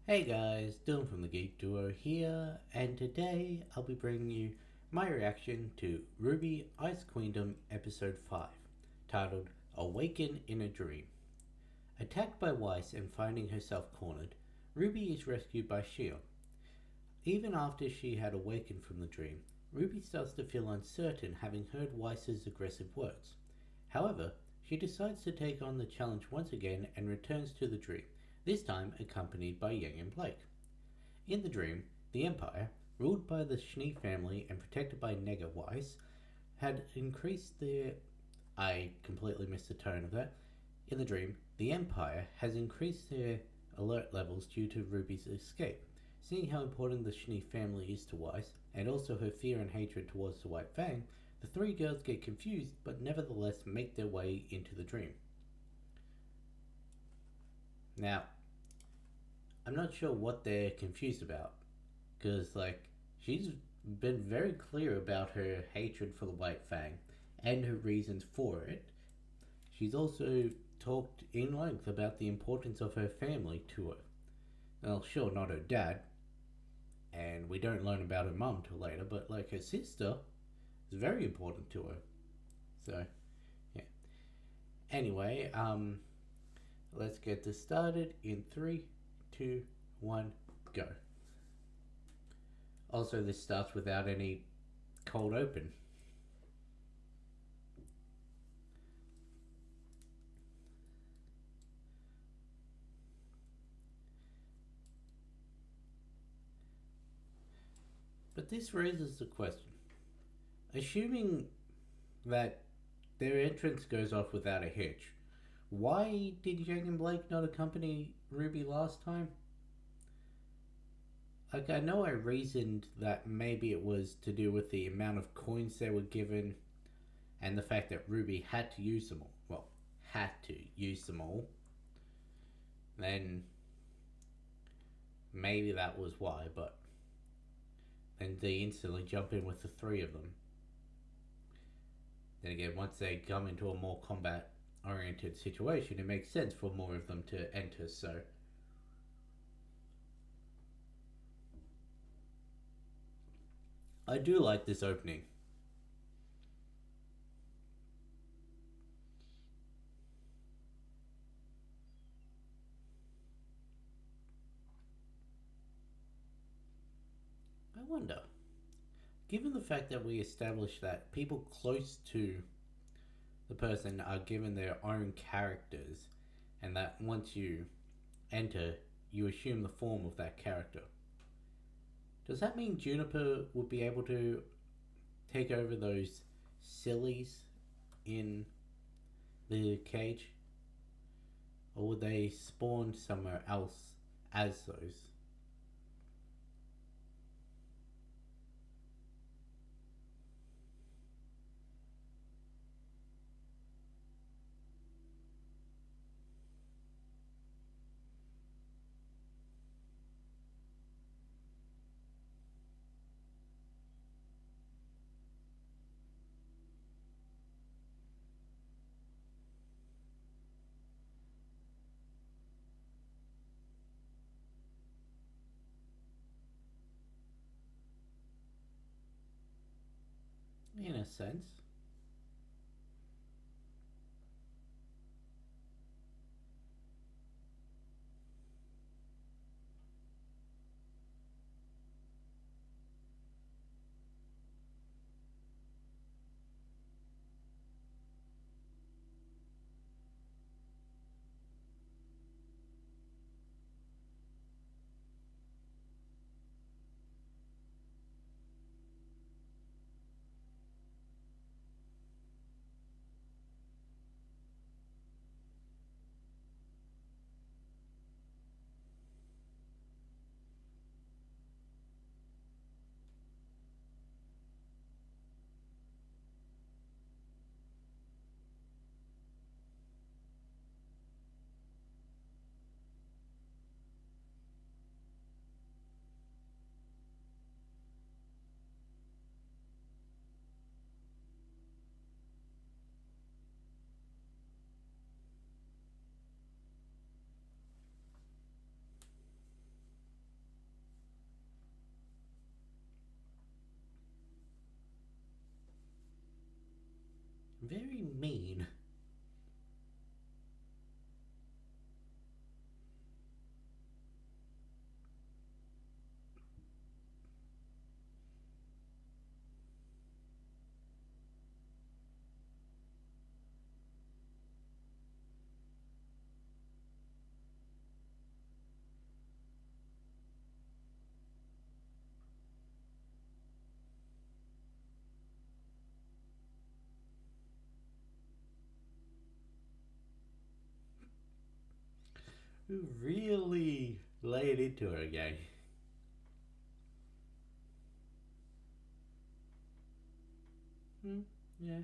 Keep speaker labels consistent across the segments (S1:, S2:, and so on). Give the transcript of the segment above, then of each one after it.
S1: Hey guys, Dylan from the Geek Duo here, and today I'll be bringing you my reaction to RWBY Ice Queendom Episode 5, titled Awaken in a Dream. Attacked by Weiss and finding herself cornered, Ruby is rescued by Shield. Even after she had awakened from the dream, Ruby starts to feel uncertain having heard Weiss's aggressive words. However, she decides to take on the challenge once again and returns to the dream, this time accompanied by Yang and Blake. In the dream, the Empire, ruled by the Schnee family and protected by Nega Weiss, had increased their. I completely missed the tone of that. In the dream, the Empire has increased their alert levels due to Ruby's escape. Seeing how important the Schnee family is to Weiss, and also her fear and hatred towards the White Fang, the three girls get confused but nevertheless make their way into the dream. Now, I'm not sure what they're confused about, because, she's been very clear about her hatred for the White Fang and her reasons for it. She's also talked in length about the importance of her family to her. Well, sure, not her dad, and we don't learn about her mum till later, but her sister is very important to her. So, yeah. Anyway, let's get this started in 3, 2, 1, go. Also, this starts without any cold open. But this raises the question. Assuming that their entrance goes off without a hitch, why did Yang and Blake not accompany Ruby last time? I know I reasoned that maybe it was to do with the amount of coins they were given and the fact that Ruby had to use them all. Well, had to use them all. Then maybe that was why, but then they instantly jump in with the three of them. Then again, once they come into a more combat oriented situation, it makes sense for more of them to enter, so. I do like this opening. I wonder, given the fact that we established that people close to the person are given their own characters, and that once you enter, you assume the form of that character, does that mean Juniper would be able to take over those sillies in the cage? Or would they spawn somewhere else as those? In a sense. Very mean. You really laid into her again. Hmm, yeah.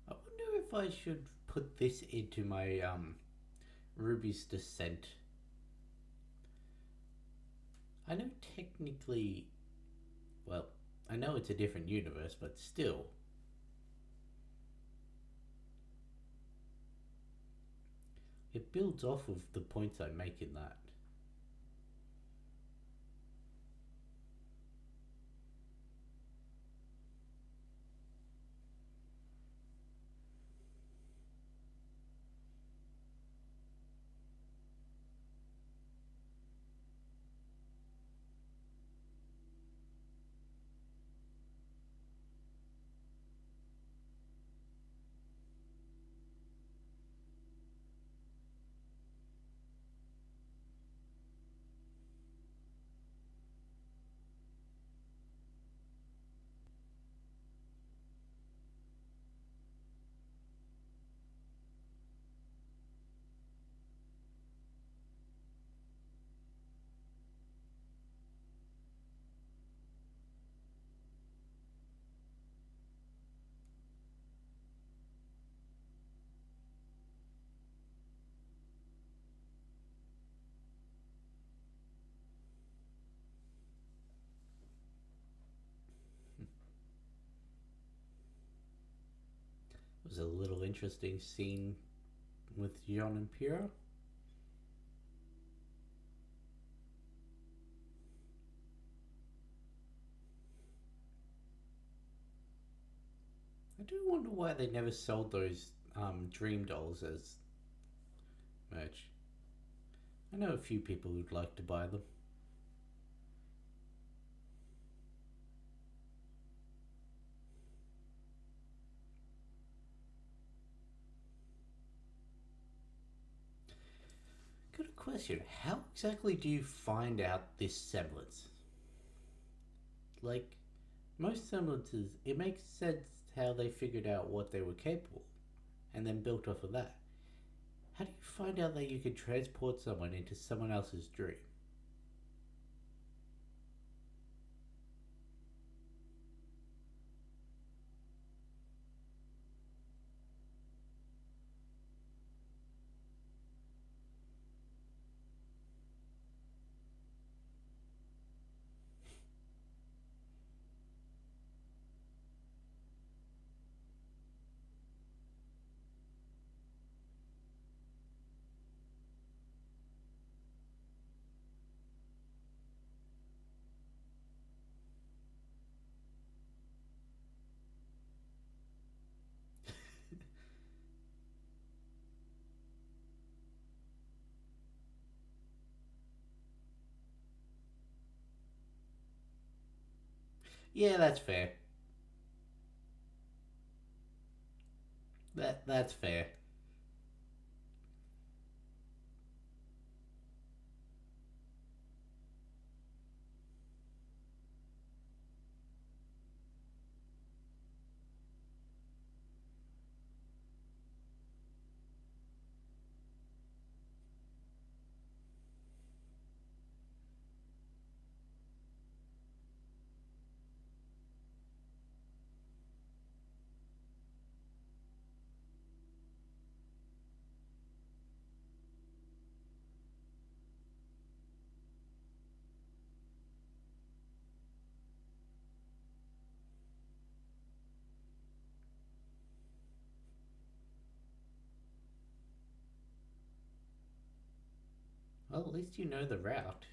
S1: I wonder if I should put this into my Ruby's Descent. I know technically, well, I know it's a different universe, but still, it builds off of the points I make in that. It was a little interesting scene with John and Pyrrha. I do wonder why they never sold those dream dolls as merch. I know a few people who'd like to buy them. Good question. How exactly do you find out this semblance? Like, most semblances, it makes sense how they figured out what they were capable and then built off of that. How do you find out that you can transport someone into someone else's dream? Yeah, that's fair. That's fair. Well, at least you know the route.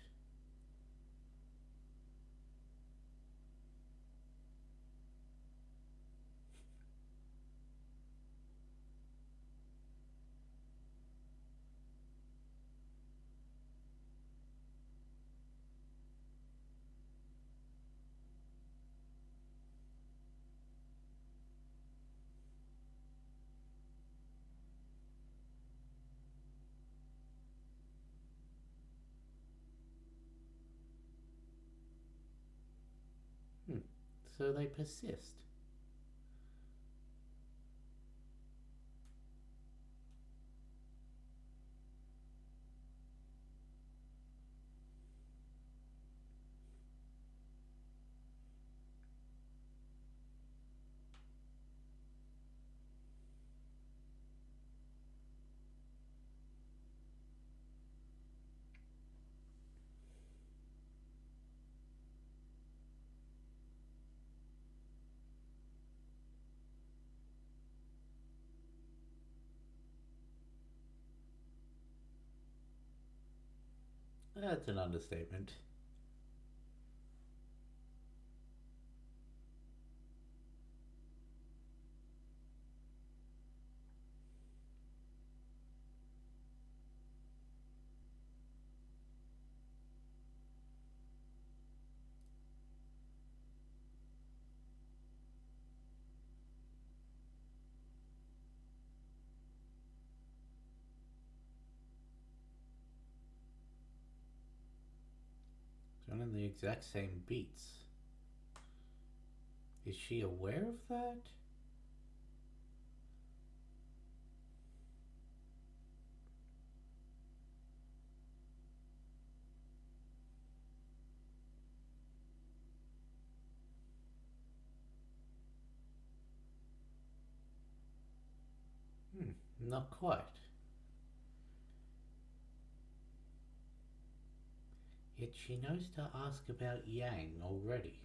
S1: Hmm. So they persist. That's an understatement. It's one of the exact same beats. Is she aware of that? Hmm, not quite. Yet she knows to ask about Yang already.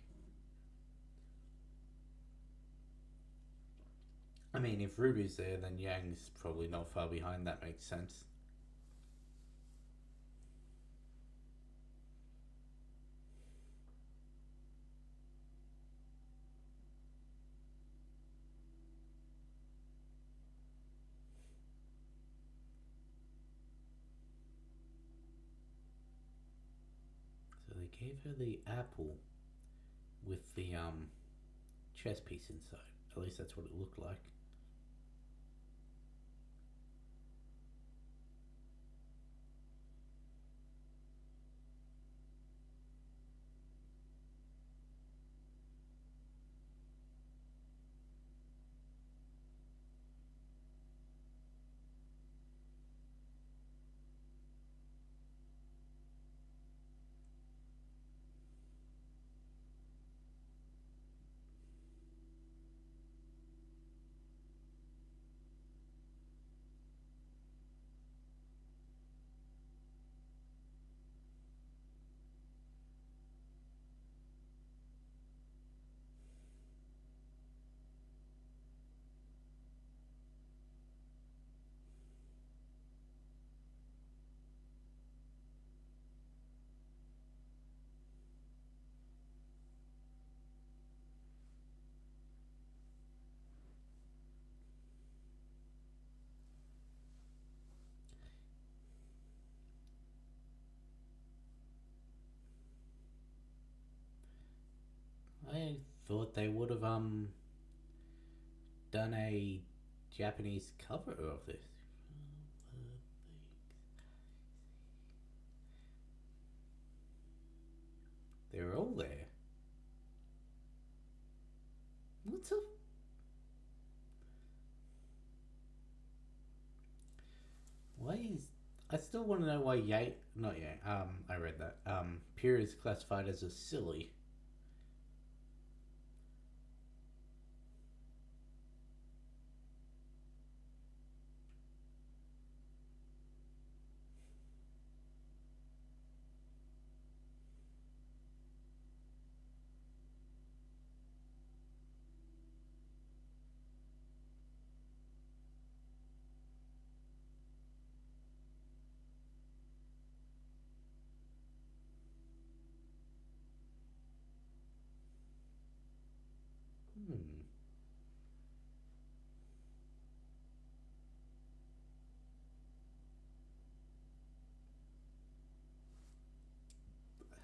S1: I mean, if Ruby's there, then Yang's probably not far behind. That makes sense. So they gave her the apple with the chess piece inside. At least that's what it looked like. I thought they would have done a Japanese cover of this. They were all there. What's up? Why is I still want to know why Yang, not Yang. I read that. Pure is classified as a silly.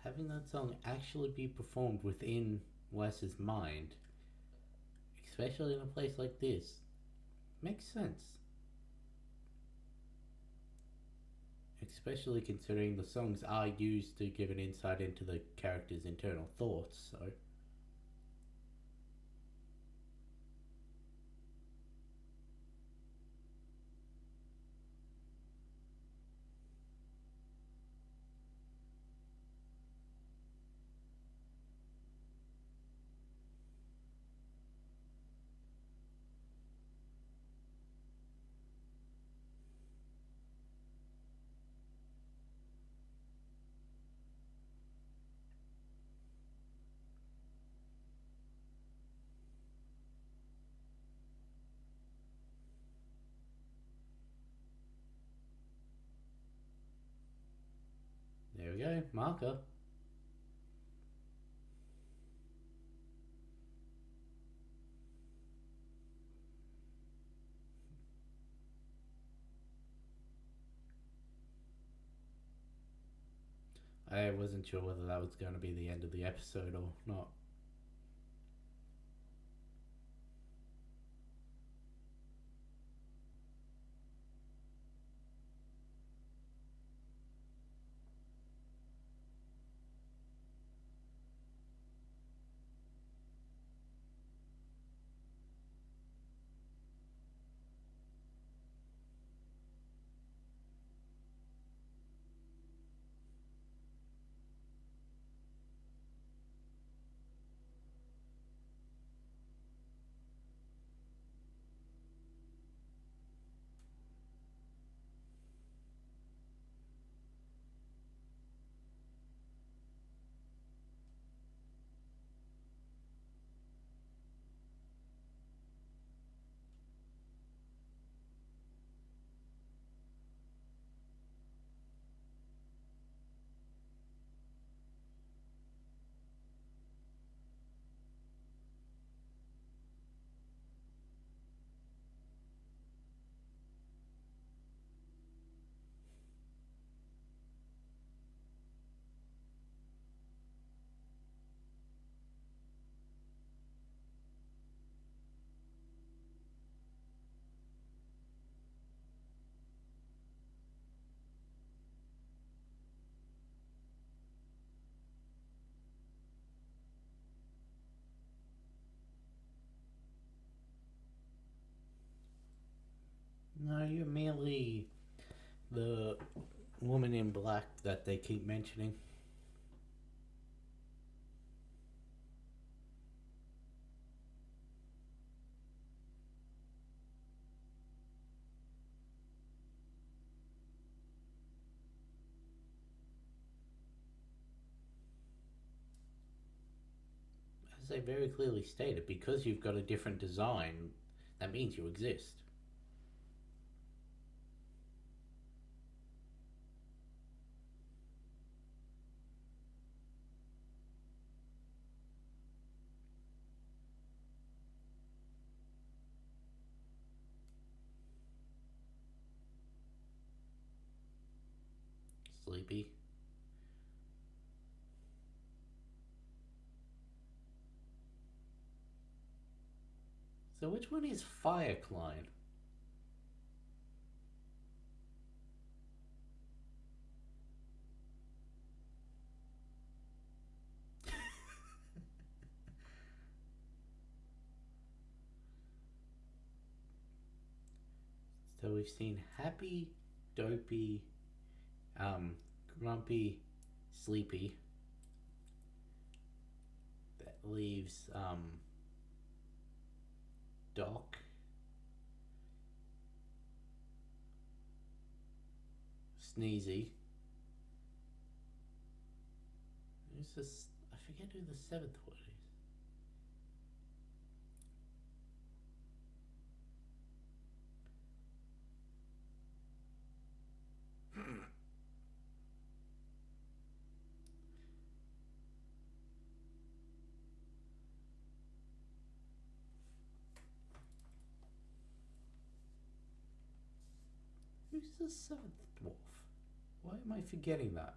S1: having that song actually be performed within Wes's mind, especially in a place like this, makes sense. Especially considering the songs are used to give an insight into the character's internal thoughts, so. There we go, marker. I wasn't sure whether that was going to be the end of the episode or not. No, you're merely the woman in black that they keep mentioning. As they very clearly stated, because you've got a different design, that means you exist. Sleepy. So which one is Fire Klein? So we've seen Happy, Dopey, um, Grumpy, Sleepy. That leaves Doc, Sneezy. Who's this? I forget who the seventh one is. Who's the seventh dwarf? Why am I forgetting that?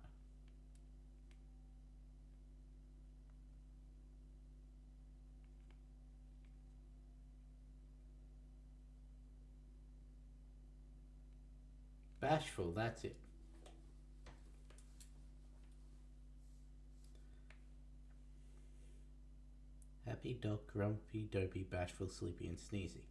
S1: bashful, that's it. Happy, dog, grumpy, dopey, bashful, sleepy, and sneezy.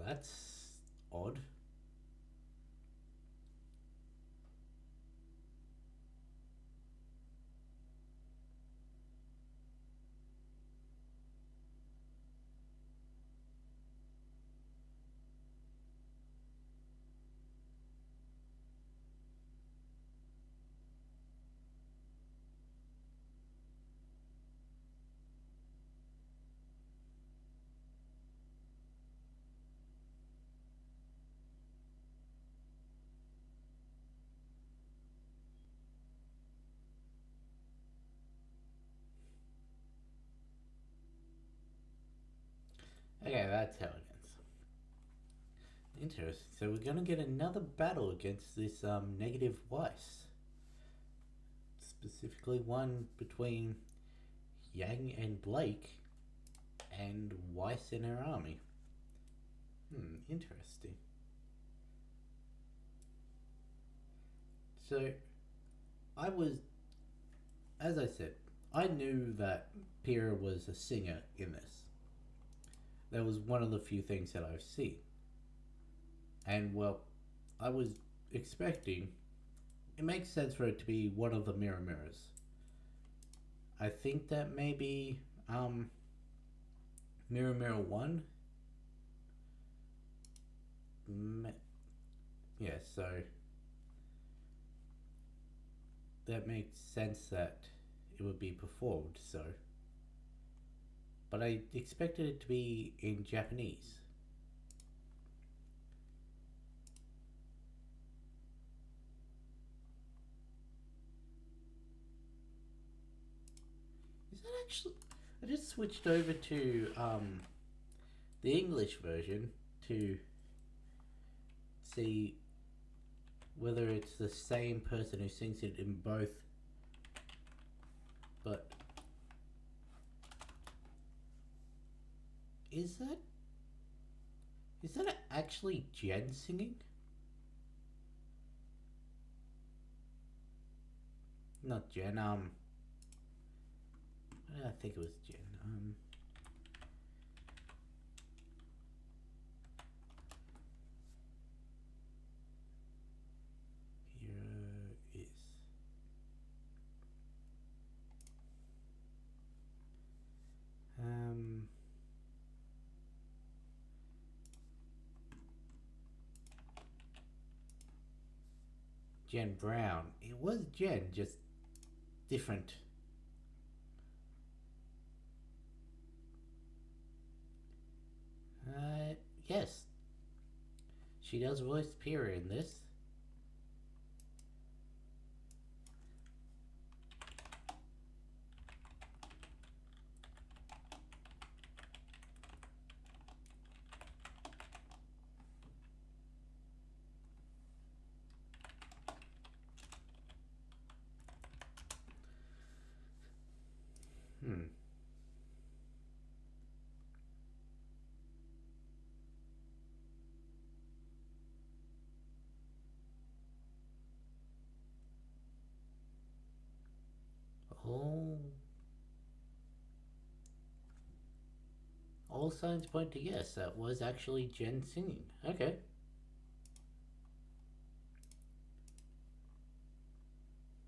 S1: That's odd. Okay, that's how it ends. Interesting. So we're gonna get another battle against this negative Weiss. Specifically one between Yang and Blake and Weiss and her army. Interesting. So I was, as I said, I knew that Pyrrha was a singer in this. That was one of the few things that I've seen. And well, I was expecting, it makes sense for it to be one of the mirrors. I think that maybe Mirror 1. Yeah, so that makes sense that it would be performed, so. But I expected it to be in Japanese. Is that actually? I just switched over to the English version to see whether it's the same person who sings it in both. But is that actually Jen singing? Not Jen. I think it was Jen. Here is. Jen Brown. It was Jen, just different. Yes. She does voice Pyrrha in this. Hmm. Oh, all signs point to yes. That was actually Jen singing. Okay.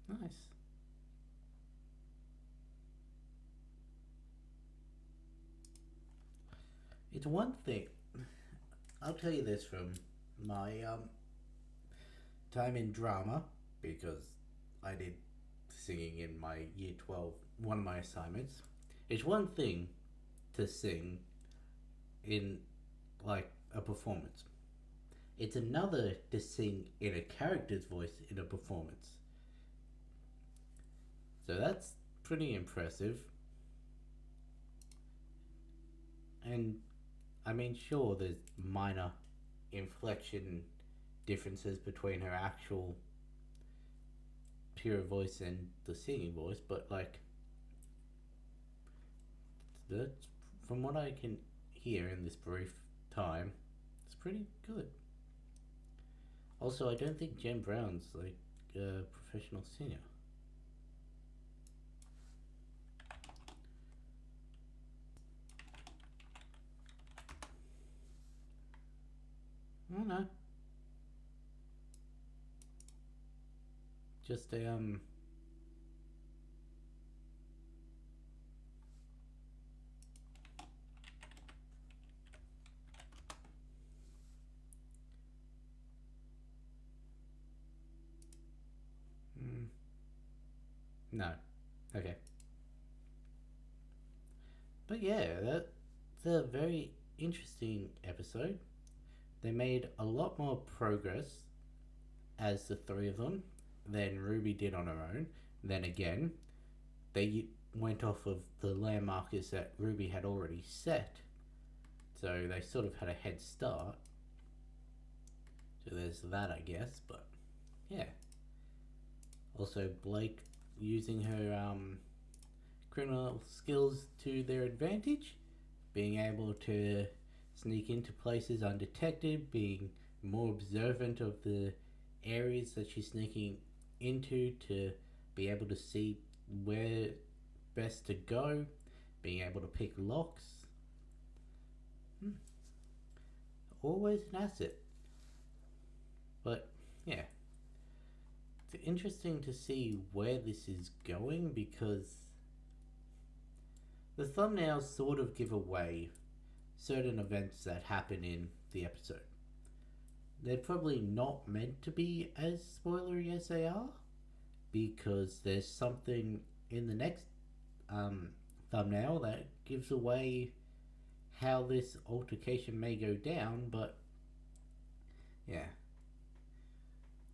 S1: Nice. It's one thing. I'll tell you this from my time in drama, because I did singing in my year 12, one of my assignments. It's one thing to sing in like a performance. It's another to sing in a character's voice in a performance. So that's pretty impressive. And I mean, sure, there's minor inflection differences between her actual pure voice and the singing voice, but like, that's from what I can hear in this brief time, it's pretty good. Also, I don't think Jen Brown's like a professional singer. I don't know. Just a mm, no. Okay. But yeah, that's a very interesting episode. They made a lot more progress as the three of them than Ruby did on her own. Then again, they went off of the landmarkers that Ruby had already set, so they sort of had a head start. So there's that, I guess. But yeah, also Blake using her criminal skills to their advantage, being able to sneak into places undetected, being more observant of the areas that she's sneaking into to be able to see where best to go, being able to pick locks. Hmm. Always an asset. But yeah, it's interesting to see where this is going because the thumbnails sort of give away certain events that happen in the episode. They're probably not meant to be as spoilery as they are because there's something in the next um, thumbnail that gives away how this altercation may go down, but yeah.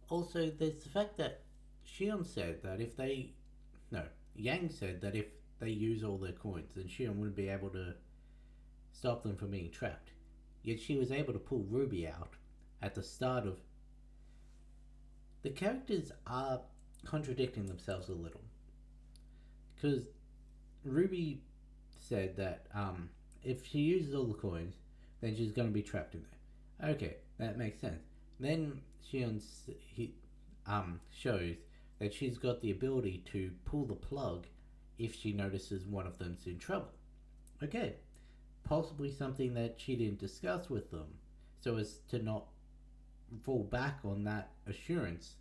S1: Also, there's the fact that Shion said that if they. No, Yang said that if they use all their coins, then Shion wouldn't be able to stop them from being trapped. Yet she was able to pull Ruby out at the start of. The characters are contradicting themselves a little. Because Ruby said that if she uses all the coins, then she's going to be trapped in there. Okay, that makes sense. Then Shion shows that she's got the ability to pull the plug if she notices one of them's in trouble. Okay, possibly something that she didn't discuss with them, so as to not fall back on that assurance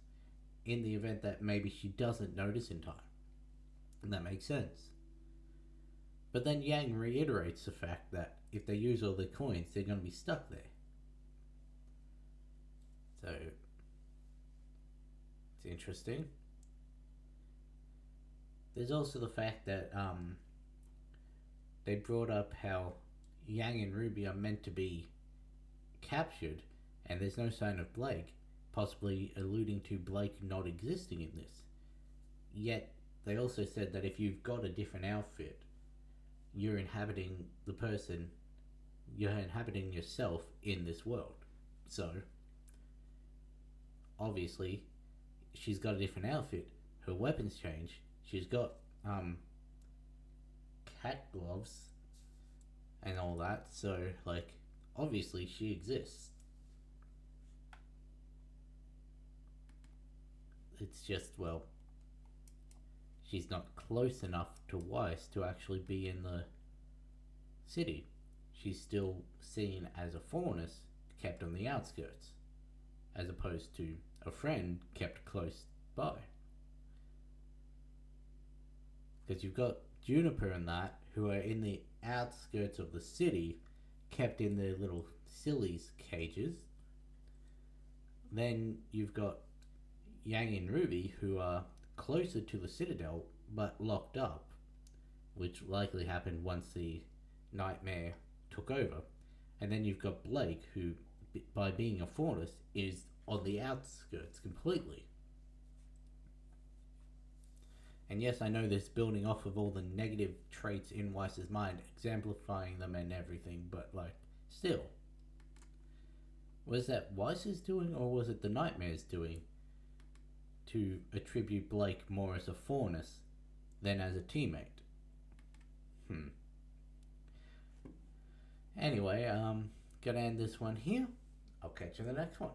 S1: in the event that maybe she doesn't notice in time. And that makes sense. But then Yang reiterates the fact that if they use all their coins, they're going to be stuck there. So, it's interesting. There's also the fact that they brought up how Yang and Ruby are meant to be captured, and there's no sign of Blake, possibly alluding to Blake not existing in this. Yet, they also said that if you've got a different outfit, you're inhabiting the person, you're inhabiting yourself in this world. So, obviously, she's got a different outfit, her weapons change, she's got cat gloves and all that, so, like, obviously she exists. It's just, well, she's not close enough to Weiss to actually be in the city. She's still seen as a faunus kept on the outskirts, as opposed to a friend kept close by. Because you've got Juniper and that, who are in the outskirts of the city, kept in their little sillies cages. Then you've got Yang and Ruby, who are closer to the Citadel but locked up, which likely happened once the nightmare took over. And then you've got Blake, who, by being a faunus, is on the outskirts completely. And yes, I know this building off of all the negative traits in Weiss's mind, exemplifying them and everything, but, like, still. Was that Weiss's doing, or was it the nightmares doing, to attribute Blake more as a faunus than as a teammate? Anyway, gonna end this one here. I'll catch you in the next one.